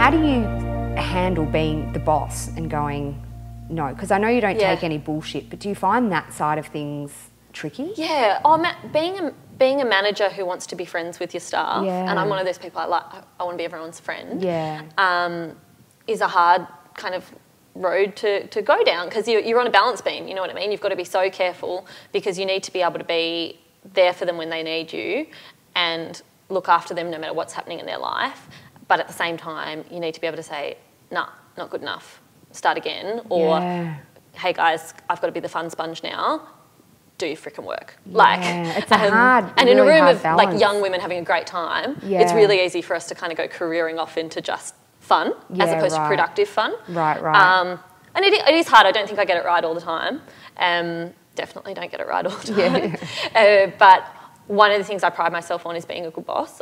How do you handle being the boss and going, no? Because I know you don't take any bullshit, but do you find that side of things tricky? Yeah. Being a manager who wants to be friends with your staff, and I'm one of those people, I want to be everyone's friend, is a hard kind of road to go down, because you're on a balance beam, you know what I mean? You've got to be so careful, because you need to be able to be there for them when they need you and look after them no matter what's happening in their life. But at the same time, you need to be able to say, nah, not good enough, start again, or hey guys, I've got to be the fun sponge now, do your freaking work. It's a hard, and really in a room hard of balance. like young women having a great time, it's really easy for us to kind of go careering off into just fun as opposed to productive fun. Right. And it is hard. I don't think I get it right all the time. Definitely don't get it right all the time. But one of the things I pride myself on is being a good boss.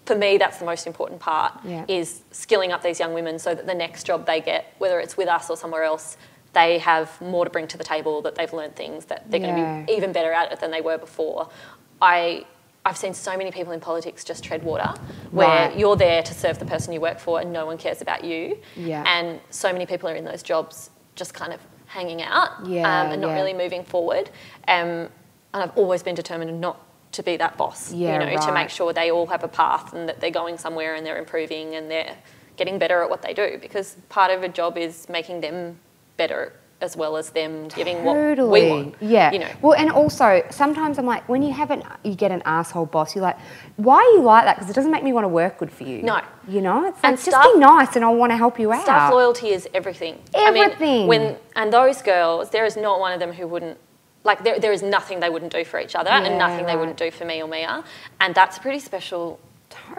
For me, that's the most important part, is skilling up these young women so that the next job they get, whether it's with us or somewhere else, they have more to bring to the table, that they've learned things that they're going to be even better at it than they were before. I've seen so many people in politics just tread water, where you're there to serve the person you work for and no one cares about you. And so many people are in those jobs just kind of hanging out and not really moving forward. And I've always been determined not to be that boss, to make sure they all have a path and that they're going somewhere and they're improving and they're getting better at what they do, because part of a job is making them better as well as them giving what we want. Well, and also sometimes I'm like, when you get an asshole boss, you're like, why are you like that? Because it doesn't make me want to work good for you. No. You know, it's like, just be nice and I want to help you out. Staff loyalty is everything. Everything. I mean, and those girls, there is not one of them who wouldn't, like there is nothing they wouldn't do for each other and nothing they wouldn't do for me or Mia. And that's a pretty special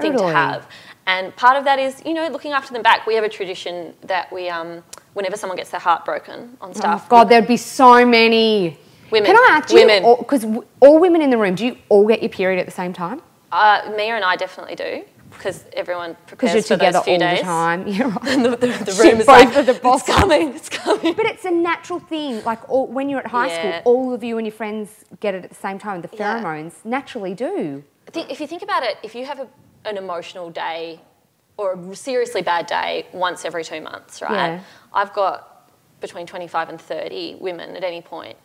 thing to have. And part of that is, looking after them back. We have a tradition that we, whenever someone gets their heart broken on staff. Oh God, there'd be so many. Women. Can I ask you, because all women in the room, do you all get your period at the same time? Mia and I definitely do, because everyone prepares for those few days. Because you're together all the time. You're right. the room is like, it's coming. But it's a natural thing. Like when you're at high school, all of you and your friends get it at the same time. The pheromones naturally do. If you think about it, if you have an emotional day or a seriously bad day once every 2 months, right? I've got between 25 and 30 women at any point.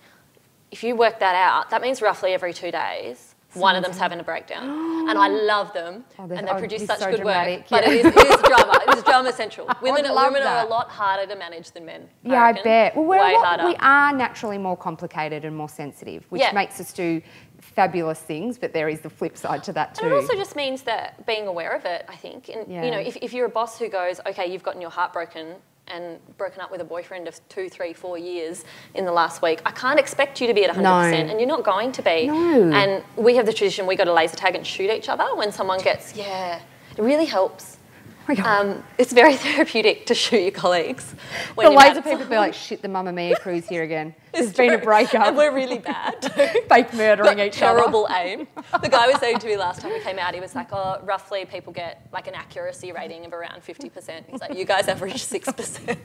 If you work that out, that means roughly every 2 days, one of them's having a breakdown. And I love them, and they produce such good work. But it is drama. It is drama central. Women are a lot harder to manage than men. I bet. Well, way harder. We are naturally more complicated and more sensitive, which makes us do fabulous things, but there is the flip side to that too. And it also just means that being aware of it, I think. And, if you're a boss who goes, okay, you've gotten your heart broken and broken up with a boyfriend of 2, 3, 4 years in the last week, I can't expect you to be at 100%, and you're not going to be. No. And we have the tradition, we got to laser tag and shoot each other when someone gets, it really helps. It's very therapeutic to shoot your colleagues. The laser people be like, shit, the Mamma Mia crew's here again. There's been a breakup. And we're really bad. Fake murdering each other. Terrible aim. The guy was saying to me last time we came out, he was like, roughly people get like an accuracy rating of around 50%. He's like, you guys average 6%.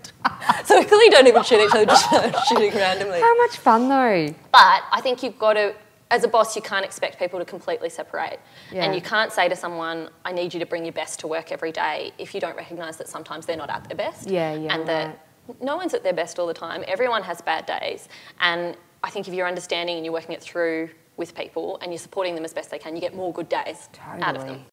So we clearly don't even shoot each other, just shooting randomly. How much fun though. But I think you've got to, as a boss, you can't expect people to completely separate. And you can't say to someone, I need you to bring your best to work every day, if you don't recognise that sometimes they're not at their best. And that no one's at their best all the time. Everyone has bad days. And I think if you're understanding and you're working it through with people and you're supporting them as best they can, you get more good days out of them.